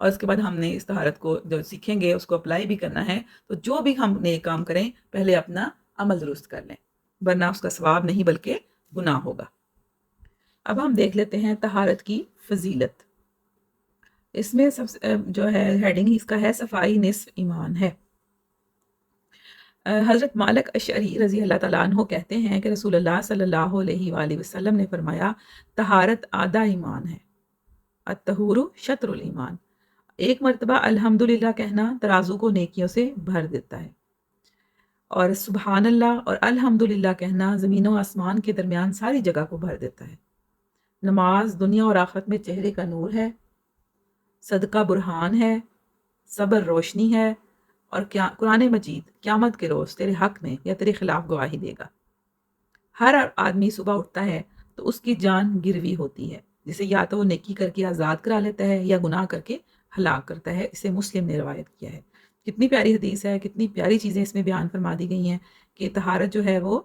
اور اس کے بعد ہم نے اس طہارت کو جو سیکھیں گے اس کو اپلائی بھی کرنا ہے. تو جو بھی ہم نیک کام کریں پہلے اپنا عمل درست کر لیں، ورنہ اس کا ثواب نہیں بلکہ گناہ ہوگا. اب ہم دیکھ لیتے ہیں طہارت کی فضیلت. اس میں سب جو ہے ہیڈنگ اس کا ہے صفائی نصف ایمان ہے. حضرت مالک اشعری رضی اللہ تعالیٰ عنہ کہتے ہیں کہ رسول اللہ صلی اللہ علیہ وآلہ وسلم نے فرمایا طہارت آدھا ایمان ہے، الطہور شطر الایمان. ایک مرتبہ الحمدللہ کہنا ترازو کو نیکیوں سے بھر دیتا ہے، اور سبحان اللہ اور الحمدللہ کہنا زمین و آسمان کے درمیان ساری جگہ کو بھر دیتا ہے. نماز دنیا اور آخرت میں چہرے کا نور ہے، صدقہ برہان ہے، صبر روشنی ہے، اور قرآن مجید قیامت کے روز تیرے حق میں یا تیرے خلاف گواہی دے گا. ہر آدمی صبح اٹھتا ہے تو اس کی جان گروی ہوتی ہے، جسے یا تو وہ نیکی کر کے آزاد کرا لیتا ہے یا گناہ کر کے ہلاک کرتا ہے. اسے مسلم نے روایت کیا ہے. کتنی پیاری حدیث ہے، کتنی پیاری چیزیں اس میں بیان فرما دی گئی ہیں کہ طہارت جو ہے وہ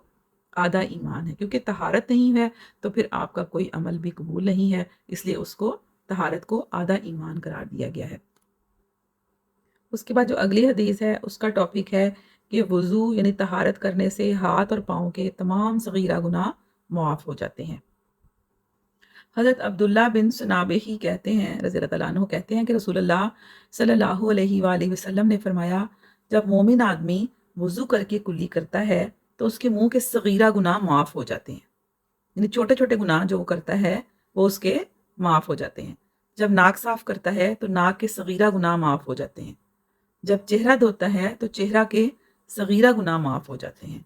آدھا ایمان ہے. کیونکہ طہارت نہیں ہے تو پھر آپ کا کوئی عمل بھی قبول نہیں ہے، اس لیے اس کو طہارت کو آدھا ایمان قرار دیا گیا ہے. اس کے بعد جو اگلی حدیث ہے اس کا ٹاپک ہے کہ وضو یعنی طہارت کرنے سے ہاتھ اور پاؤں کے تمام صغیرہ گناہ معاف ہو جاتے ہیں. حضرت عبداللہ بن سنابحی کہتے ہیں رضی اللہ تعالیٰ عنہ کہتے ہیں کہ رسول اللہ صلی اللہ علیہ وآلہ وسلم نے فرمایا جب مومن آدمی وضو کر کے کلی کرتا ہے تو اس کے منہ کے صغیرہ گناہ معاف ہو جاتے ہیں. یعنی چھوٹے چھوٹے گناہ جو وہ کرتا ہے وہ اس کے معاف ہو جاتے ہیں. جب ناک صاف کرتا ہے تو ناک کے صغیرہ گناہ معاف ہو جاتے ہیں. جب چہرہ دھوتا ہے تو چہرہ کے صغیرہ گناہ معاف ہو جاتے ہیں،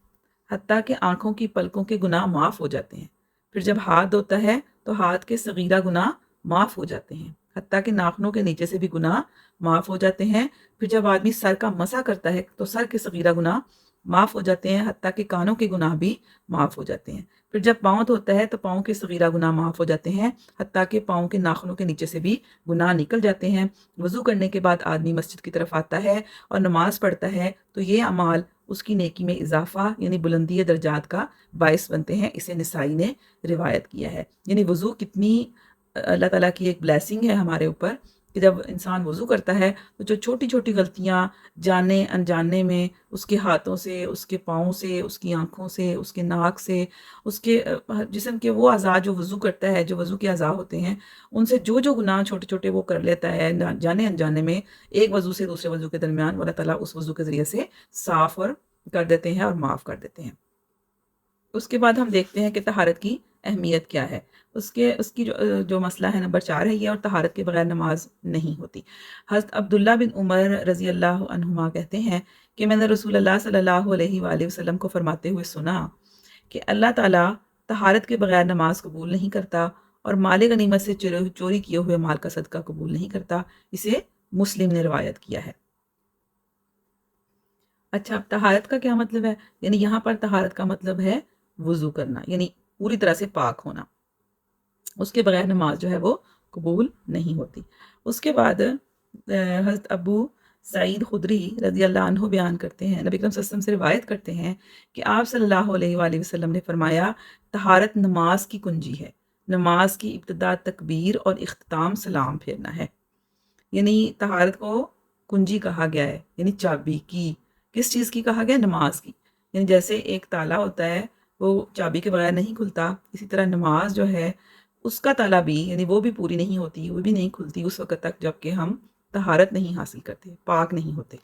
حتیٰ کہ آنکھوں کی پلکوں کے گناہ معاف ہو جاتے ہیں. پھر جب ہاتھ دھوتا ہے تو ہاتھ کے صغیرہ گناہ معاف ہو جاتے ہیں، حتیٰ کہ ناخنوں کے نیچے سے بھی گناہ معاف ہو جاتے ہیں. پھر جب آدمی سر کا مسح کرتا ہے تو سر کے صغیرہ گناہ معاف ہو جاتے ہیں، حتیٰ کہ کانوں کے گناہ بھی معاف ہو جاتے ہیں. پھر جب پاؤں دھوتا ہے تو پاؤں کے صغیرہ گناہ معاف ہو جاتے ہیں، حتیٰ کہ پاؤں کے ناخنوں کے نیچے سے بھی گناہ نکل جاتے ہیں. وضو کرنے کے بعد آدمی مسجد کی طرف آتا ہے اور نماز پڑھتا ہے تو یہ اعمال اس کی نیکی میں اضافہ یعنی بلندی درجات کا باعث بنتے ہیں. اسے نسائی نے روایت کیا ہے. یعنی وضو کتنی اللہ تعالیٰ کی ایک بلیسنگ ہے ہمارے اوپر کہ جب انسان وضو کرتا ہے تو جو چھوٹی چھوٹی غلطیاں جانے انجانے میں اس کے ہاتھوں سے، اس کے پاؤں سے، اس کی آنکھوں سے، اس کے ناک سے، اس کے جسم کے وہ اعضاء جو وضو کرتا ہے، جو وضو کے اعضاء ہوتے ہیں، ان سے جو گناہ چھوٹے چھوٹے وہ کر لیتا ہے جانے انجانے میں، ایک وضو سے دوسرے وضو کے درمیان اللہ تعالیٰ اس وضو کے ذریعے سے صاف اور کر دیتے ہیں اور معاف کر دیتے ہیں. اس کے بعد ہم دیکھتے ہیں کہ طہارت کی اہمیت کیا ہے. اس کی جو مسئلہ ہے نمبر 4 ہے یہ، اور طہارت کے بغیر نماز نہیں ہوتی. حضرت عبداللہ بن عمر رضی اللہ عنہما کہتے ہیں کہ میں نے رسول اللہ صلی اللہ علیہ وآلہ وسلم کو فرماتے ہوئے سنا کہ اللہ تعالیٰ طہارت کے بغیر نماز قبول نہیں کرتا اور مال غنیمت سے چوری کیے ہوئے مال کا صدقہ قبول نہیں کرتا. اسے مسلم نے روایت کیا ہے. اچھا، اب طہارت کا کیا مطلب ہے؟ یعنی یہاں پر طہارت کا مطلب ہے وضو کرنا، یعنی پوری طرح سے پاک ہونا. اس کے بغیر نماز جو ہے وہ قبول نہیں ہوتی. اس کے بعد حضرت ابو سعید خدری رضی اللہ عنہ بیان کرتے ہیں، نبی اکرم صلی اللہ علیہ وسلم سے روایت کرتے ہیں کہ آپ صلی اللہ علیہ وآلہ وسلم نے فرمایا طہارت نماز کی کنجی ہے. نماز کی ابتدا تکبیر اور اختتام سلام پھیرنا ہے. یعنی طہارت کو کنجی کہا گیا ہے، یعنی چابی کی. کس چیز کی کہا گیا؟ نماز کی. یعنی جیسے ایک تالا ہوتا ہے وہ چابی کے بغیر نہیں کھلتا، اسی طرح نماز جو ہے اس کا تالا بھی، یعنی وہ بھی پوری نہیں ہوتی، وہ بھی نہیں کھلتی اس وقت تک جب کہ ہم طہارت نہیں حاصل کرتے، پاک نہیں ہوتے.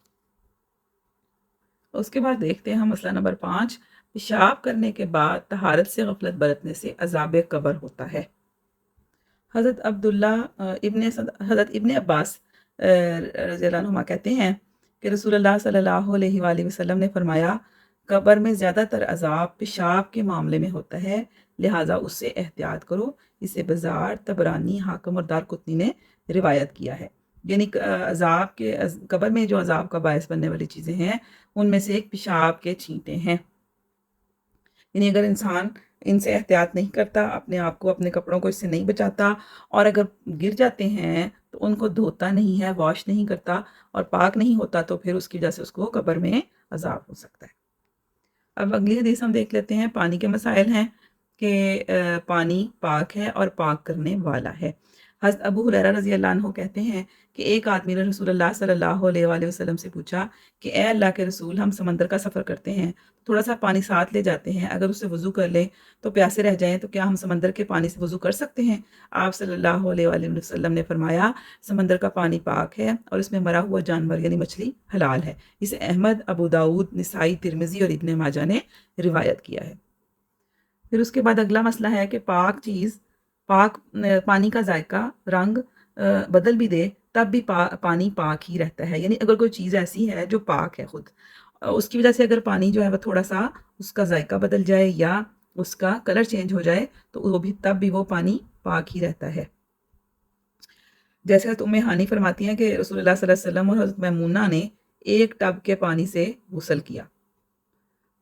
اس کے بعد دیکھتے ہیں ہم مسئلہ نمبر 5، پیشاب کرنے کے بعد طہارت سے غفلت برتنے سے عذاب قبر ہوتا ہے. حضرت حضرت ابن عباس رضی اللہ عنہما کہتے ہیں کہ رسول اللہ صلی اللہ علیہ وآلہ وسلم نے فرمایا قبر میں زیادہ تر عذاب پیشاب کے معاملے میں ہوتا ہے، لہٰذا اس سے احتیاط کرو. اسے بزار، طبرانی، حاکم اور دارقطنی نے روایت کیا ہے. یعنی عذاب کے قبر میں جو عذاب کا باعث بننے والی چیزیں ہیں ان میں سے ایک پیشاب کے چھینٹے ہیں. یعنی اگر انسان ان سے احتیاط نہیں کرتا، اپنے آپ کو، اپنے کپڑوں کو اس سے نہیں بچاتا، اور اگر گر جاتے ہیں تو ان کو دھوتا نہیں ہے، واش نہیں کرتا اور پاک نہیں ہوتا، تو پھر اس کی وجہ سے اس کو قبر میں عذاب ہو سکتا ہے. اب اگلی حدیث ہم دیکھ لیتے ہیں. پانی کے مسائل ہیں کہ پانی پاک ہے اور پاک کرنے والا ہے. حضرت ابو ہریرہ رضی اللہ عنہ کہتے ہیں کہ ایک آدمی نے رسول اللہ صلی اللہ علیہ وآلہ وسلم سے پوچھا کہ اے اللہ کے رسول، ہم سمندر کا سفر کرتے ہیں، تھوڑا سا پانی ساتھ لے جاتے ہیں، اگر اس سے وضو کر لیں تو پیاسے رہ جائیں تو کیا ہم سمندر کے پانی سے وضو کر سکتے ہیں؟ آپ صلی اللہ علیہ وآلہ وسلم نے فرمایا سمندر کا پانی پاک ہے اور اس میں مرا ہوا جانور یعنی مچھلی حلال ہے۔ اسے احمد، ابو داؤد، نسائی، ترمذی اور ابن ماجہ نے روایت کیا ہے۔ پھر اس کے بعد اگلا مسئلہ ہے کہ پاک چیز، پاک پانی کا ذائقہ، رنگ بدل بھی دے تب بھی پانی پاک ہی رہتا ہے، یعنی اگر کوئی چیز ایسی ہے جو پاک ہے خود، اس کی وجہ سے اگر پانی جو ہے وہ تھوڑا سا اس کا ذائقہ بدل جائے یا اس کا کلر چینج ہو جائے تو وہ بھی تب بھی وہ پانی پاک ہی رہتا ہے۔ جیسے حضرت ام ہانی فرماتی ہیں کہ رسول اللہ صلی اللہ علیہ وسلم اور حضرت میمونہ نے ایک ٹب کے پانی سے غسل کیا،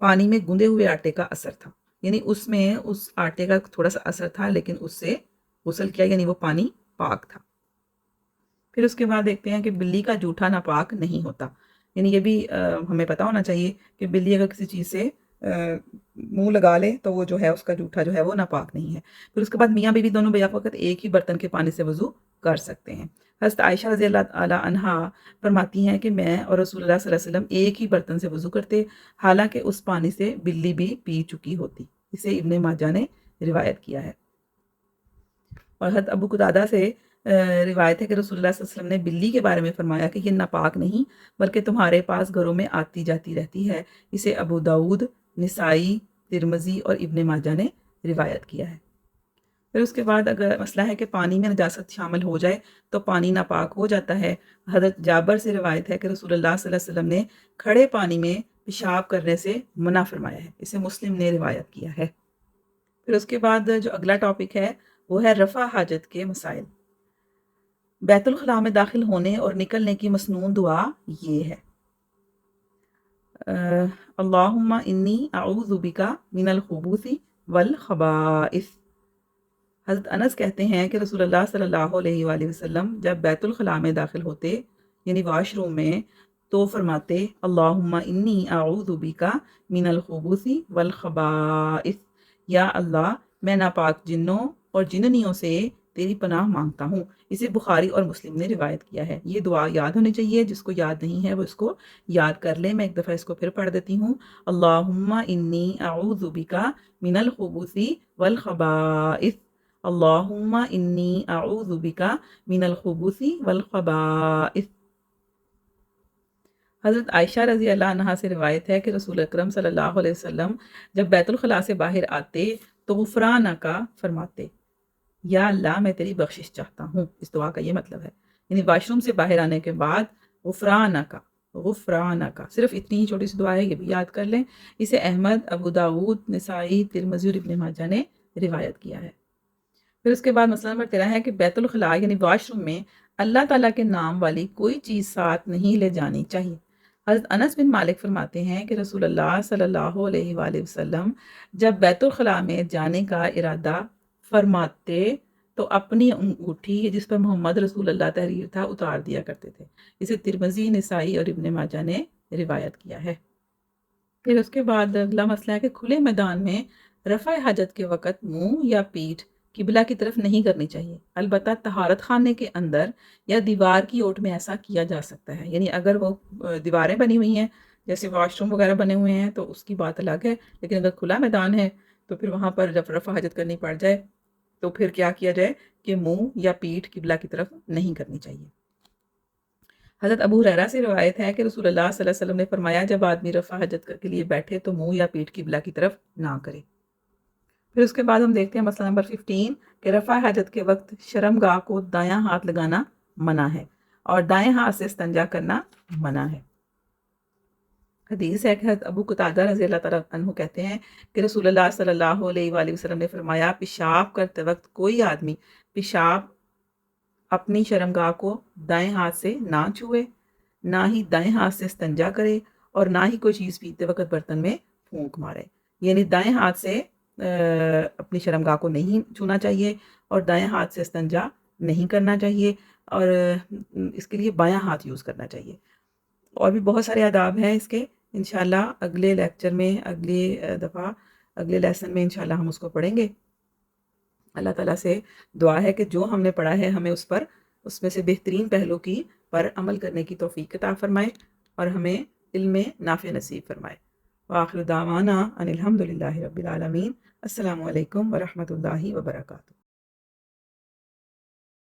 پانی میں گندے ہوئے آٹے کا اثر تھا، یعنی اس میں اس آٹے کا تھوڑا سا اثر تھا لیکن اس سے غسل کیا، یعنی وہ پانی پاک تھا۔ پھر اس کے بعد دیکھتے ہیں کہ بلی کا جوٹھا ناپاک نہیں ہوتا، یعنی یہ بھی ہمیں پتہ ہونا چاہیے کہ بلی اگر کسی چیز سے منہ لگا لے تو وہ جو ہے اس کا جوٹھا جو ہے وہ ناپاک نہیں ہے۔ پھر اس کے بعد میاں بیوی دونوں بیک وقت ایک ہی برتن کے پانی سے وضو کر سکتے ہیں۔ حضرت عائشہ رضی اللہ تعالی عنہا فرماتی ہیں کہ میں اور رسول اللہ صلی اللہ علیہ وسلم ایک ہی برتن سے وضو کرتے، حالانکہ اس پانی سے بلی بھی پی چکی ہوتی۔ اسے ابن ماجہ نے روایت کیا ہے۔ اور حضرت ابو قتادہ سے روایت ہے کہ رسول اللہ صلی اللہ علیہ وسلم نے بلی کے بارے میں فرمایا کہ یہ ناپاک نہیں بلکہ تمہارے پاس گھروں میں آتی جاتی رہتی ہے۔ اسے ابو داؤد، نسائی، ترمذی اور ابن ماجہ نے روایت کیا ہے۔ پھر اس کے بعد اگر مسئلہ ہے کہ پانی میں نجاست شامل ہو جائے تو پانی ناپاک ہو جاتا ہے۔ حضرت جابر سے روایت ہے کہ رسول اللہ صلی اللہ علیہ وسلم نے کھڑے پانی میں پیشاب کرنے سے منع فرمایا ہے۔ اسے مسلم نے روایت کیا ہے۔ پھر اس کے بعد جو اگلا ٹاپک ہے وہ ہے رفع حاجت کے مسائل۔ بیت الخلاء میں داخل ہونے اور نکلنے کی مسنون دعا یہ ہے: اللہم انی اعوذ بک من الخبث والخبائث۔ حضرت انس کہتے ہیں کہ رسول اللہ صلی اللہ علیہ وآلہ وسلم جب بیت الخلاء میں داخل ہوتے یعنی واش روم میں تو فرماتے اللہم انی اعوذ بک من الخبث والخبائث، یا اللہ میں ناپاک جنوں اور جننیوں سے تیری پناہ مانگتا ہوں۔ اسے بخاری اور مسلم نے روایت کیا ہے۔ یہ دعا یاد ہونی چاہیے، جس کو یاد نہیں ہے وہ اس کو یاد کر لیں۔ میں ایک دفعہ اس کو پھر پڑھ دیتی ہوں: اللہم انی اعوذ بک من الخبث والخبائث، اللہم انی اعوذ بک من الخبث والخبائث۔ حضرت عائشہ رضی اللہ عنہا سے روایت ہے کہ رسول اکرم صلی اللہ علیہ وسلم جب بیت الخلاء سے باہر آتے تو غفرانک فرماتے، یا اللہ میں تیری بخشش چاہتا ہوں۔ اس دعا کا یہ مطلب ہے، یعنی واش روم سے باہر آنے کے بعد غفرانک، غفرانک، صرف اتنی ہی چھوٹی سی دعا ہے، یہ بھی یاد کر لیں۔ اسے احمد، ابو داؤد، نسائی، ترمذی اور ابن ماجہ نے روایت کیا ہے۔ پھر اس کے بعد مسئلہ نمبر 13 ہے کہ بیت الخلاء یعنی واش روم میں اللہ تعالیٰ کے نام والی کوئی چیز ساتھ نہیں لے جانی چاہیے۔ حضرت انس بن مالک فرماتے ہیں کہ رسول اللہ صلی اللہ علیہ وآلہ وسلم جب بیت الخلاء میں جانے کا ارادہ فرماتے تو اپنی انگوٹھی جس پر محمد رسول اللہ تحریر تھا اتار دیا کرتے تھے۔ اسے ترمذی، نسائی اور ابن ماجہ نے روایت کیا ہے۔ پھر اس کے بعد اگلا مسئلہ ہے کہ کھلے میدان میں رفع حاجت کے وقت منہ یا پیٹھ قبلہ کی طرف نہیں کرنی چاہیے، البتہ طہارت خانے کے اندر یا دیوار کی اوٹ میں ایسا کیا جا سکتا ہے، یعنی اگر وہ دیواریں بنی ہوئی ہیں جیسے واش روم وغیرہ بنے ہوئے ہیں تو اس کی بات الگ ہے، لیکن اگر کھلا میدان ہے تو پھر وہاں پر جب رفع حاجت کرنی پڑ جائے تو پھر کیا کیا جائے کہ منہ یا پیٹھ قبلہ کی طرف نہیں کرنی چاہیے۔ حضرت ابو ہریرہ سے روایت ہے کہ رسول اللہ صلی اللہ علیہ وسلم نے فرمایا جب آدمی رفع حاجت کے لیے بیٹھے تو منہ یا پیٹھ قبلہ کی طرف نہ کرے۔ پھر اس کے بعد ہم دیکھتے ہیں مسئلہ نمبر 15 کہ رفع حاجت کے وقت شرمگاہ کو دایاں ہاتھ لگانا منع ہے اور دائیں ہاتھ سے استنجا کرنا منع ہے۔ حدیث ہے کہ حضرت ابو قتادہ رضی اللہ تعالیٰ عنہ کہتے ہیں کہ رسول اللہ صلی اللہ علیہ وآلہ وسلم نے فرمایا پیشاب کرتے وقت کوئی آدمی پیشاب اپنی شرمگاہ کو دائیں ہاتھ سے نہ چھوئے، نہ ہی دائیں ہاتھ سے استنجا کرے اور نہ ہی کوئی چیز پیتے وقت برتن میں پھونک مارے، یعنی دائیں ہاتھ سے اپنی شرمگاہ کو نہیں چھونا چاہیے اور دائیں ہاتھ سے استنجا نہیں کرنا چاہیے اور اس کے لیے بایاں ہاتھ یوز کرنا چاہیے۔ اور بھی بہت سارے آداب ہیں اس کے، انشاءاللہ اگلے لیکچر میں اگلی دفعہ اگلے لیسن میں انشاءاللہ ہم اس کو پڑھیں گے۔ اللہ تعالیٰ سے دعا ہے کہ جو ہم نے پڑھا ہے ہمیں اس میں سے بہترین پہلو کی پر عمل کرنے کی توفیق عطا فرمائے اور ہمیں علم نافع نصیب فرمائے۔ وآخر دعوانا ان الحمد للہ رب العالمین۔ السلام علیکم ورحمۃ اللہ وبرکاتہ۔